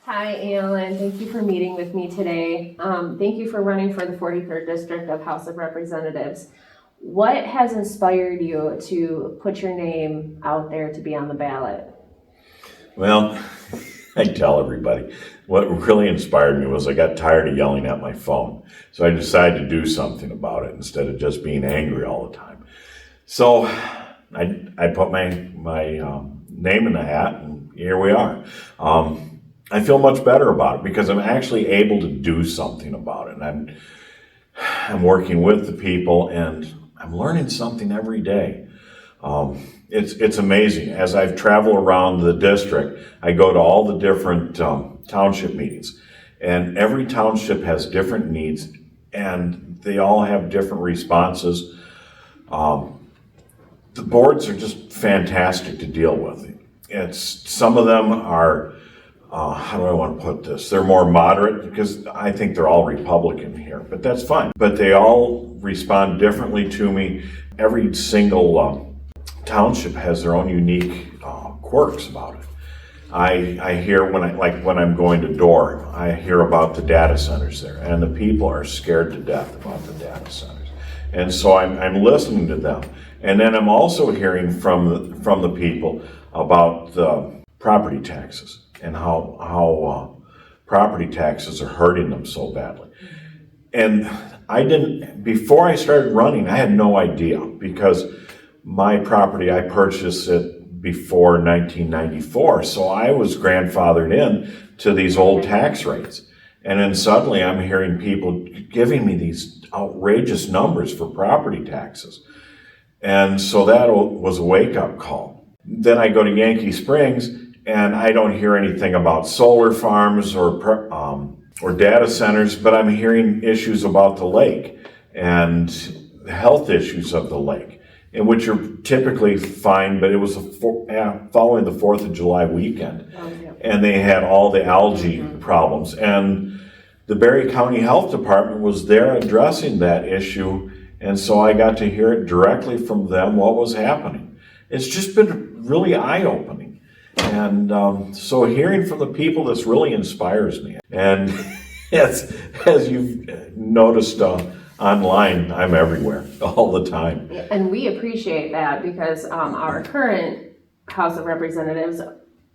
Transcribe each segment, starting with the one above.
Hi, Alan. Thank you for meeting with me today. Thank you for running for the 43rd District of House of Representatives. What has inspired you to put your name out there to be on the ballot? Well, I tell everybody, what really inspired me was I got tired of yelling at my phone. So I decided to do something about it instead of just being angry all the time. So I put my name in the hat, and here we are. I feel much better about it because I'm actually able to do something about it. And I'm working with the people, and I'm learning something every day. It's amazing. As I've traveled around the district, I go to all the different township meetings, and every township has different needs, and they all have different responses. The boards are just fantastic to deal with. Some of them are, how do I want to put this? They're more moderate because I think they're all Republican here, but that's fine. But they all respond differently to me. Every single township has their own unique quirks about it. I hear when I'm going to Door, I hear about the data centers there, and the people are scared to death about the data centers, and so I'm listening to them, and then I'm also hearing from the people about the property taxes and how property taxes are hurting them so badly. And before I started running, I had no idea because my property, I purchased it before 1994, so I was grandfathered in to these old tax rates. And then suddenly I'm hearing people giving me these outrageous numbers for property taxes. And so that was a wake-up call. Then I go to Yankee Springs, and I don't hear anything about solar farms or data centers, but I'm hearing issues about the lake and the health issues of the lake, in which are typically fine, but it was following the 4th of July weekend, and they had all the algae problems. And the Berry County Health Department was there addressing that issue, and so I got to hear it directly from them what was happening. It's just been really eye-opening. And so hearing from the people, this really inspires me. And as you've noticed online, I'm everywhere all the time. And we appreciate that because our current House of Representatives,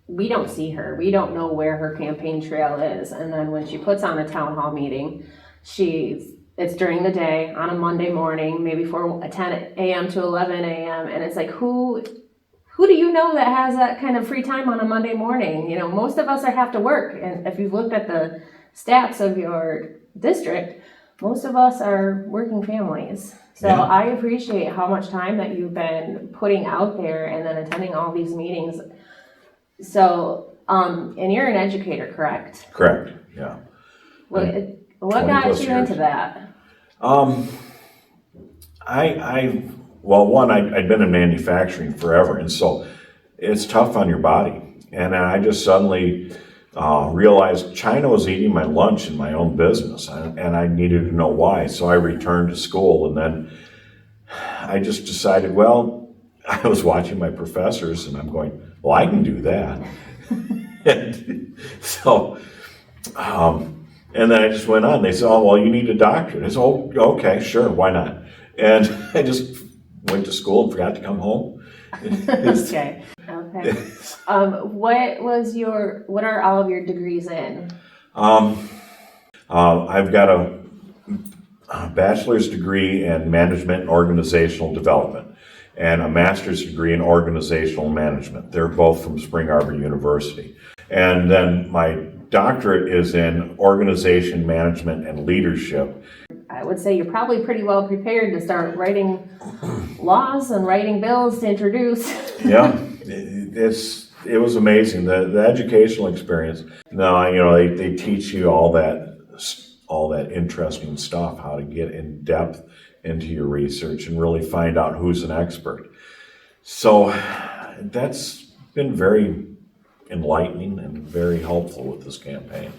we don't see her. We don't know where her campaign trail is. And then when she puts on a town hall meeting, it's during the day on a Monday morning, maybe for 10 a.m. to 11 a.m. And it's like, who do you know that has that kind of free time on a Monday morning? You know, most of us have to work. And if you've looked at the stats of your district, most of us are working families. So yeah. I appreciate how much time that you've been putting out there and then attending all these meetings. So, and you're an educator, correct? Correct, yeah. What got you into that? I'd been in manufacturing forever, and so it's tough on your body. And I just suddenly realized China was eating my lunch in my own business, and I needed to know why. So I returned to school, and then I just decided, I was watching my professors, and I'm going, well, I can do that. And so, and then I just went on. They said, oh, well, you need a doctorate. I said, oh, okay, sure, why not? And I just went to school and forgot to come home. Okay. What are all of your degrees in? I've got a bachelor's degree in management and organizational development and a master's degree in organizational management. They're both from Spring Arbor University. And then my doctorate is in organization management and leadership. I would say you're probably pretty well prepared to start writing laws and writing bills to introduce. Yeah, it was amazing, the educational experience. Now, they teach you all that interesting stuff, how to get in depth into your research and really find out who's an expert. So that's been very enlightening and very helpful with this campaign.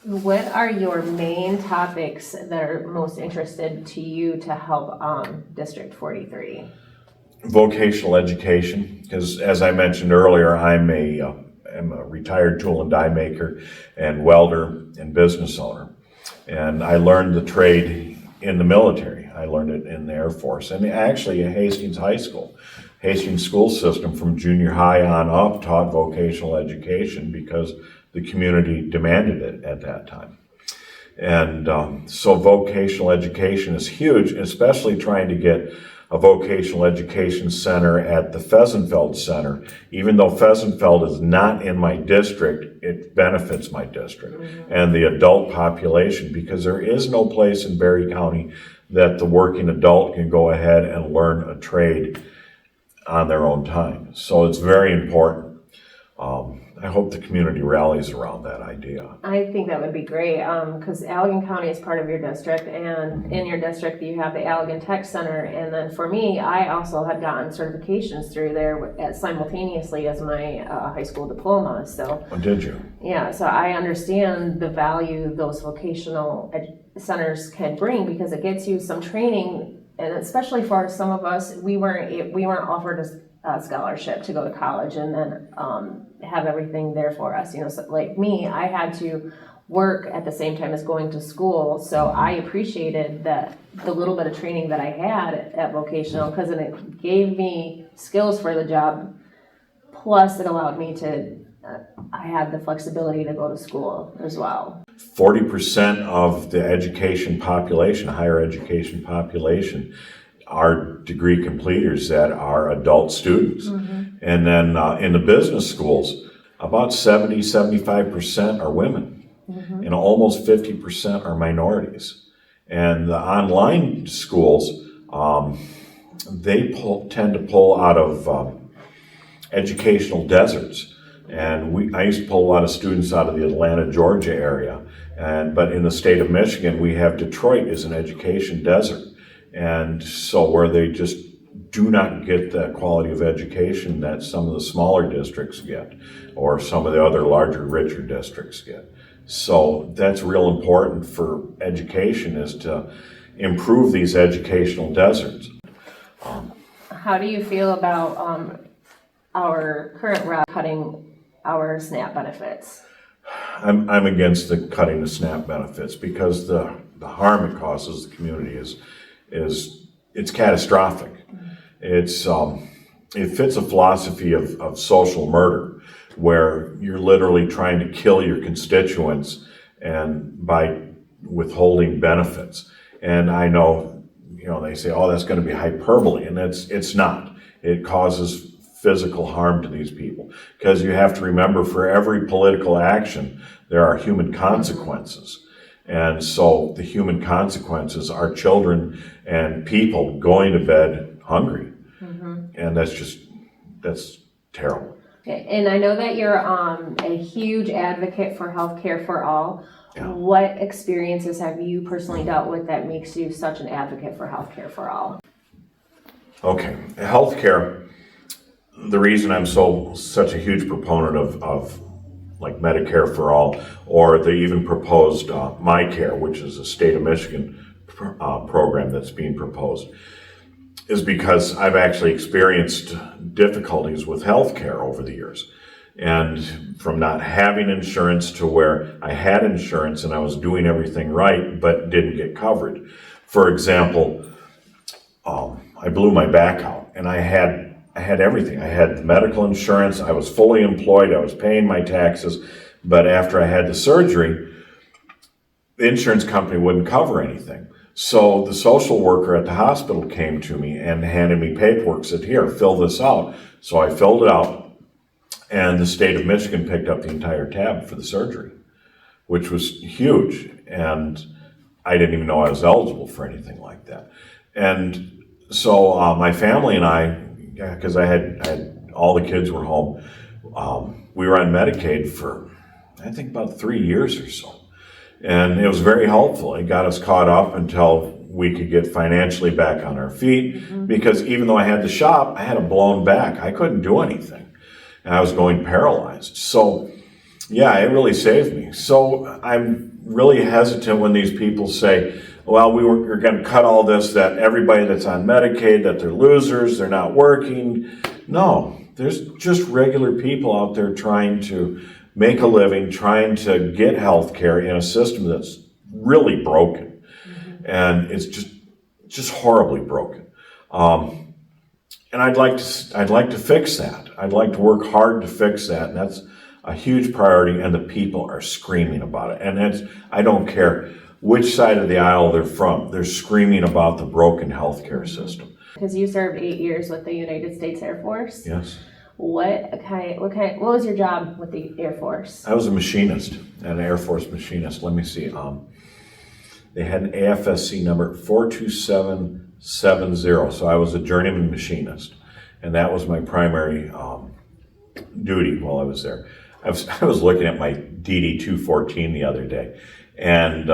What are your main topics that are most interested to you to help District 43? Vocational education, because as I mentioned earlier, I'm am a retired tool and die maker and welder and business owner. And I learned the trade in the military. I learned it in the Air Force and actually at Hastings High School. Hastings school system from junior high on up taught vocational education because the community demanded it at that time. And so vocational education is huge, especially trying to get a vocational education center at the Pheasantfeld Center. Even though Pheasantfeld is not in my district, it benefits my district and the adult population, because there is no place in Berry County that the working adult can go ahead and learn a trade on their own time. So it's very important. I hope the community rallies around that idea. I think that would be great, because Allegan County is part of your district, and in your district you have the Allegan Tech Center, and then for me, I also had gotten certifications through there simultaneously as my high school diploma. So, Oh, did you? yeah, so I understand the value those vocational centers can bring, because it gets you some training, and especially for some of us, we weren't offered a scholarship to go to college and then have everything there for us. You know, so like me, I had to work at the same time as going to school, so I appreciated the little bit of training that I had at vocational, because it gave me skills for the job, plus it allowed me to I had the flexibility to go to school as well. 40% of the education population, higher education population, are degree completers that are adult students. And then in the business schools, about 75% are women, and almost 50% are minorities. And the online schools, they tend to pull out of educational deserts. And I used to pull a lot of students out of the Atlanta, Georgia area. But in the state of Michigan, we have Detroit as an education desert. And so where they just do not get that quality of education that some of the smaller districts get, or some of the other larger, richer districts get. So that's real important for education, is to improve these educational deserts. How do you feel about our current route cutting our SNAP benefits? I'm against the cutting the SNAP benefits, because the harm it causes the community it's catastrophic. It fits a philosophy of social murder, where you're literally trying to kill your constituents and by withholding benefits. And I know, they say, oh, that's going to be hyperbole, and it's not. It causes physical harm to these people, because you have to remember, for every political action, there are human consequences. And so the human consequences are children and people going to bed hungry. And that's terrible. Okay. And I know that you're a huge advocate for healthcare for all. Yeah. What experiences have you personally dealt with that makes you such an advocate for healthcare for all? Okay, healthcare, the reason I'm such a huge proponent of like Medicare for all, or they even proposed MyCare, which is a state of Michigan program that's being proposed, is because I've actually experienced difficulties with healthcare over the years. And from not having insurance to where I had insurance and I was doing everything right, but didn't get covered. For example, I blew my back out, and I had everything. I had the medical insurance, I was fully employed, I was paying my taxes, but after I had the surgery, the insurance company wouldn't cover anything. So the social worker at the hospital came to me and handed me paperwork, said, here, fill this out. So I filled it out, and the state of Michigan picked up the entire tab for the surgery, which was huge. And I didn't even know I was eligible for anything like that. And so my family and I, because I had all the kids were home, we were on Medicaid for, I think, about 3 years or so. And it was very helpful. It got us caught up until we could get financially back on our feet, because even though I had the shop, I had a blown back. I couldn't do anything, and I was going paralyzed. So, yeah, it really saved me. So I'm really hesitant when these people say, well, we're going to cut all this, that everybody that's on Medicaid, that they're losers, they're not working. No, There's just regular people out there trying to make a living, trying to get health care in a system that's really broken. And it's just horribly broken. And I'd like to fix that. I'd like to work hard to fix that, and that's a huge priority, and the people are screaming about it. And I don't care which side of the aisle they're from, they're screaming about the broken healthcare system. Because you served 8 years with the United States Air Force. Yes. What was your job with the Air Force? I was a machinist, an Air Force machinist. Let me see. They had an AFSC number 42770. So I was a journeyman machinist, and that was my primary duty while I was there. I was looking at my DD 214 the other day, and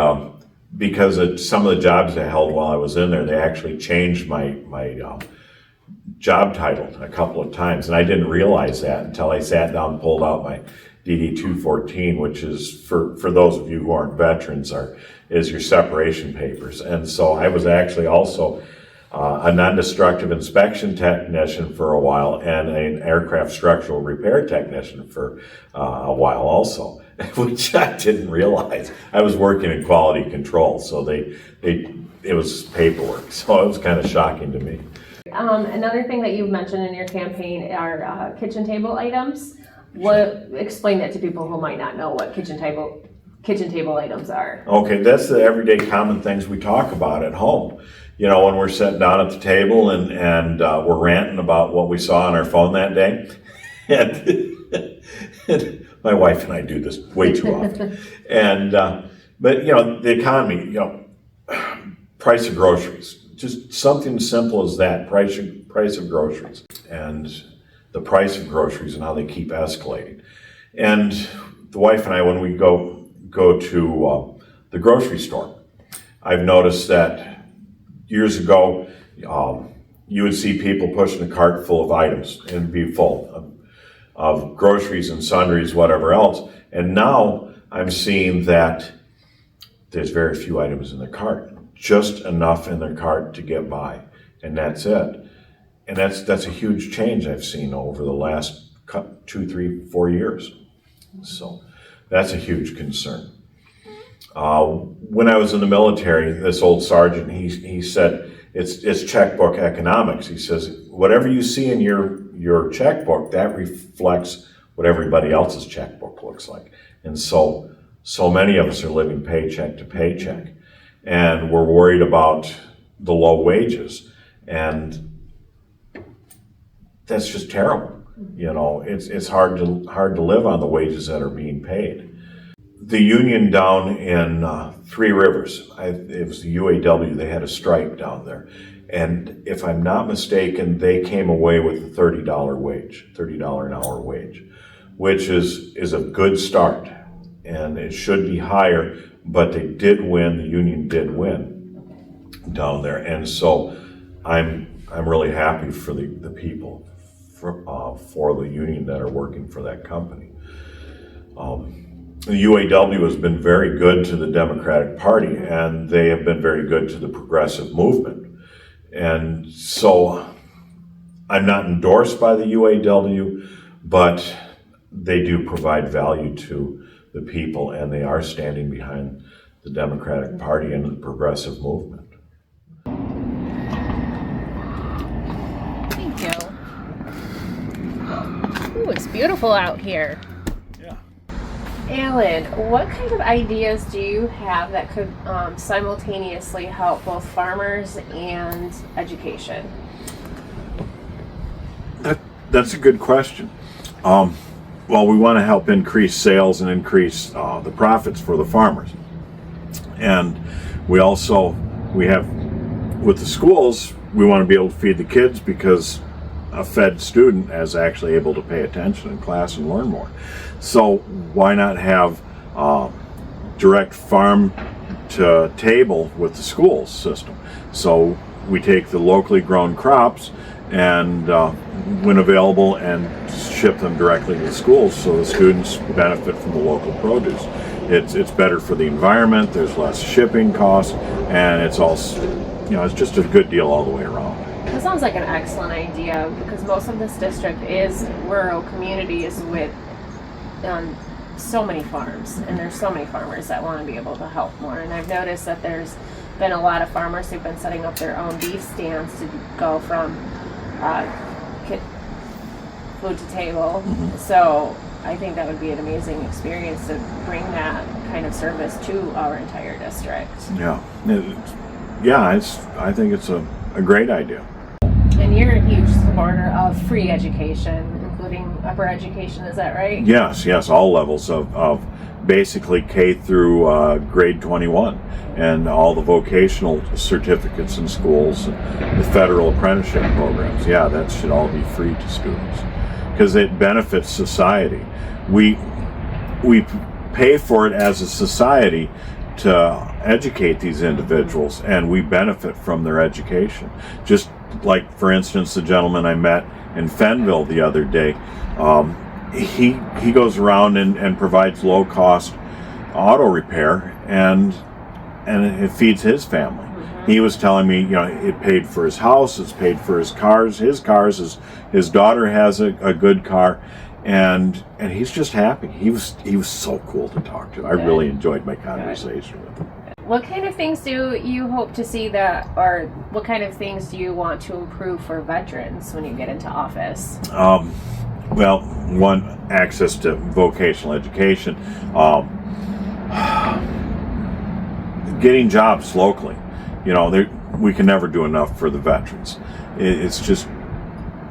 because of some of the jobs I held while I was in there, they actually changed my job title a couple of times, and I didn't realize that until I sat down and pulled out my DD 214, which is, for those of you who aren't veterans, is your separation papers. And so I was actually also a non-destructive inspection technician for a while, and an aircraft structural repair technician for a while also, which I didn't realize. I was working in quality control, so it was paperwork, so it was kind of shocking to me. Another thing that you've mentioned in your campaign are kitchen table items. Explain that to people who might not know what kitchen table items are. Okay, that's the everyday common things we talk about at home. You know, when we're sitting down at the table and we're ranting about what we saw on our phone that day. And my wife and I do this way too often. But you know, the economy, you know, price of groceries, just something simple as that, price of groceries, and the price of groceries and how they keep escalating. And the wife and I, when we go to the grocery store, I've noticed that years ago, you would see people pushing a cart full of items and it'd be full of groceries and sundries, whatever else. And now I'm seeing that there's very few items in the cart, just enough in their cart to get by, and that's it. And that's a huge change I've seen over the last 2, 3, 4 years. So that's a huge concern. When I was in the military, this old sergeant, he said, it's checkbook economics. He says, whatever you see in your checkbook, that reflects what everybody else's checkbook looks like. And so many of us are living paycheck to paycheck, and we're worried about the low wages, and that's just terrible. You know, it's hard to live on the wages that are being paid. The union down in Three Rivers, it was the UAW, they had a strike down there. And if I'm not mistaken, they came away with a $30 wage, $30 an hour wage, which is a good start. And it should be higher, but they did win, the union did win down there. And so I'm really happy for the people for the union that are working for that company. The UAW has been very good to the Democratic Party, and they have been very good to the progressive movement. And so I'm not endorsed by the UAW, but they do provide value to the people, and they are standing behind the Democratic Party and the progressive movement. Thank you. Ooh, it's beautiful out here. Alan, what kind of ideas do you have that could simultaneously help both farmers and education? That's a good question. Well, we want to help increase sales and increase the profits for the farmers. And we have, with the schools, we want to be able to feed the kids, because a fed student is actually able to pay attention in class and learn more. So why not have direct farm to table with the school system? So we take the locally grown crops and when available, and ship them directly to the schools, so the students benefit from the local produce. It's better for the environment, there's less shipping costs, and it's also, it's just a good deal all the way around. That sounds like an excellent idea because most of this district is rural communities with so many farms, and there's so many farmers that want to be able to help more. And I've noticed that there's been a lot of farmers who've been setting up their own beef stands to go from food to table. So I think that would be an amazing experience to bring that kind of service to our entire district. I think it's a great idea. And you're a huge supporter of free education, including upper education, is that right? Yes, all levels of basically K through grade 21, and all the vocational certificates in schools, the federal apprenticeship programs. Yeah, that should all be free to students because it benefits society. We pay for it as a society to educate these individuals, and we benefit from their education. Just like, for instance, the gentleman I met in Fenville the other day, he goes around and provides low-cost auto repair, and it feeds his family. He was telling me, it paid for his house, it's paid for his cars. His daughter has a good car, and he's just happy. He was so cool to talk to. I really enjoyed my conversation with him. What kind of things do you hope to see or what kind of things do you want to improve for veterans when you get into office? Well, one, access to vocational education, getting jobs locally. We can never do enough for the veterans. It's just,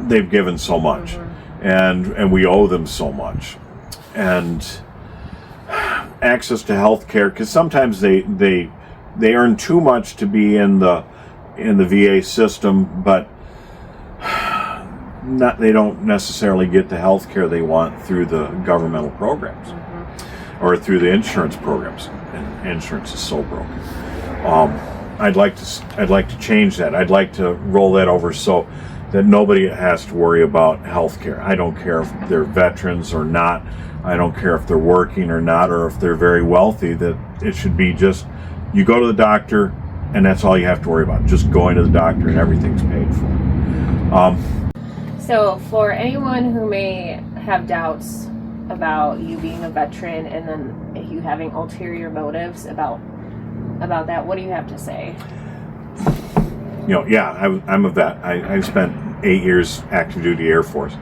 they've given so much, and we owe them so much. And access to health care, because sometimes they earn too much to be in the VA system, but they don't necessarily get the health care they want through the governmental programs or through the insurance programs. And insurance is so broken. I'd like to change that. I'd like to roll that over so that nobody has to worry about health care. I don't care if they're veterans or not. I don't care if they're working or not, or if they're very wealthy. That it should be just, you go to the doctor and that's all you have to worry about. Just going to the doctor and everything's paid for. So for anyone who may have doubts about you being a veteran and then you having ulterior motives about that, what do you have to say? I'm a vet. I spent 8 years active duty Air Force.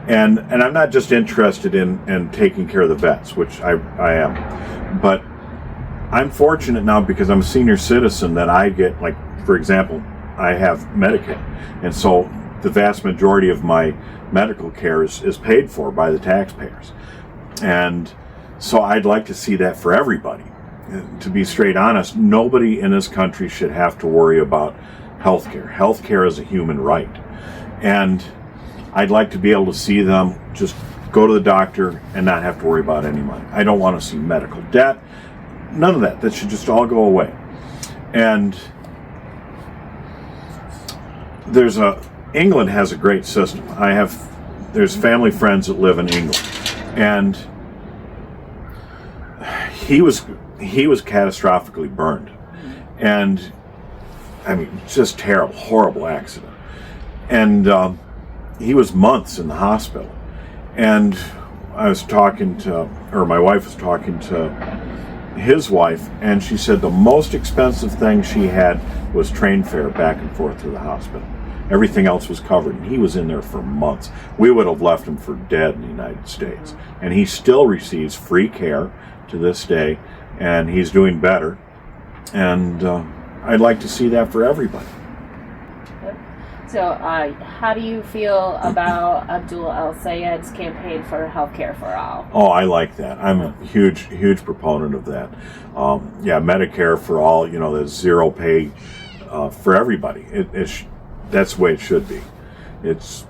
And I'm not just interested in taking care of the vets, which I am, but I'm fortunate now because I'm a senior citizen that I get, like, for example, I have Medicaid. And so the vast majority of my medical care is paid for by the taxpayers. And so I'd like to see that for everybody. To be straight honest, nobody in this country should have to worry about health care. Health care is a human right. And I'd like to be able to see them just go to the doctor and not have to worry about any money. I don't want to see medical debt. None of that. That should just all go away. And England has a great system. There's family friends that live in England. And he was catastrophically burned. And I mean, just terrible, horrible accident. And he was months in the hospital. And my wife was talking to his wife, and she said the most expensive thing she had was train fare back and forth to the hospital. Everything else was covered, and he was in there for months. We would have left him for dead in the United States. And he still receives free care to this day, and he's doing better. And I'd like to see that for everybody. So how do you feel about Abdul El-Sayed's campaign for healthcare for all? Oh, I like that. I'm a huge proponent of that. Medicare for all, the zero pay for everybody. That's the way it should be. It's,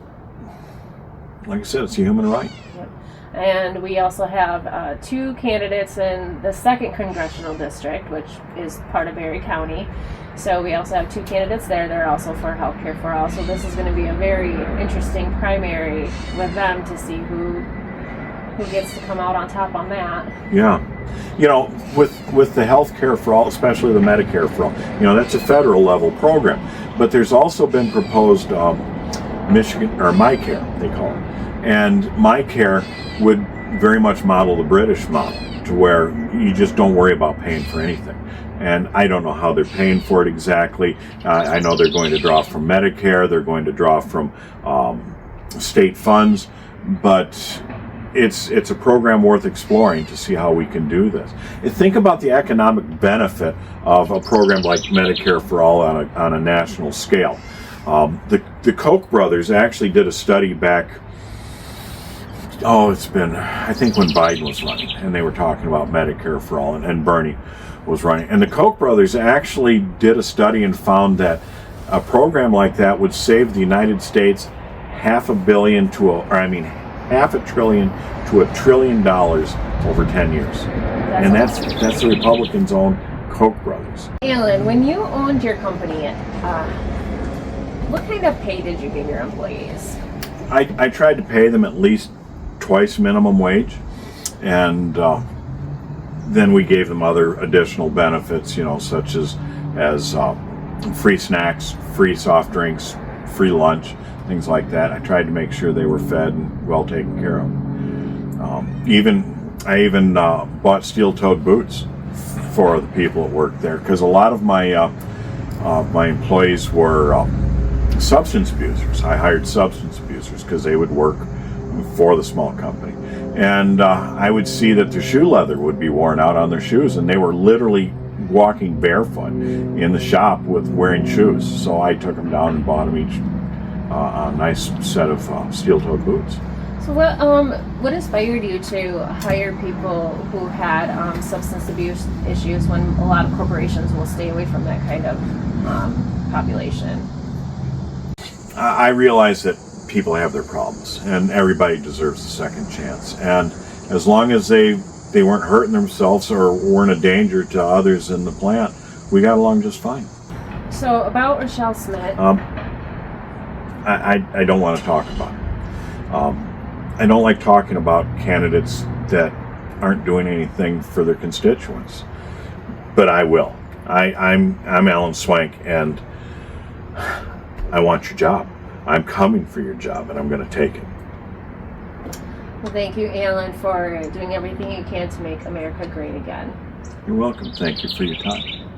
like I said, it's a human right. Yep. And we also have 2 candidates in the 2nd Congressional District, which is part of Berry County. So we also have 2 candidates there. They're also for healthcare for all. So this is going to be a very interesting primary with them to see who gets to come out on top on that. Yeah. With the healthcare for all, especially the Medicare for all, that's a federal level program. But there's also been proposed Michigan, or MyCare, they call it. And MyCare would very much model the British model, to where you just don't worry about paying for anything. And I don't know how they're paying for it exactly. I know they're going to draw from Medicare, they're going to draw from state funds, but it's a program worth exploring to see how we can do this. And think about the economic benefit of a program like Medicare for All on a national scale. The Koch brothers actually did a study back, it's been, I think when Biden was running, and they were talking about Medicare for All, and Bernie was running. And the Koch brothers actually did a study and found that a program like that would save the United States $500 billion to $1 trillion to $1 trillion over 10 years. And that's the Republicans' own Koch brothers. Alan, when you owned your company, what kind of pay did you give your employees? I tried to pay them at least twice minimum wage, and then we gave them other additional benefits, such as free snacks, free soft drinks, free lunch, things like that. I tried to make sure they were fed and well taken care of. I even bought steel-toed boots for the people that worked there, because a lot of my employees were substance abusers. I hired substance abusers because they would work for the small company, and I would see that their shoe leather would be worn out on their shoes, and they were literally walking barefoot in the shop with wearing shoes. So I took them down and bought them each a nice set of steel-toed boots. So what inspired you to hire people who had substance abuse issues, when a lot of corporations will stay away from that kind of population? I realize that people have their problems, and everybody deserves a second chance. And as long as they weren't hurting themselves or weren't a danger to others in the plant, we got along just fine. So about Rochelle Smith. I don't want to talk about it. I don't like talking about candidates that aren't doing anything for their constituents, but I will. I'm Alan Swank, and I want your job. I'm coming for your job, and I'm going to take it. Well, thank you, Alan, for doing everything you can to make America great again. You're welcome. Thank you for your time.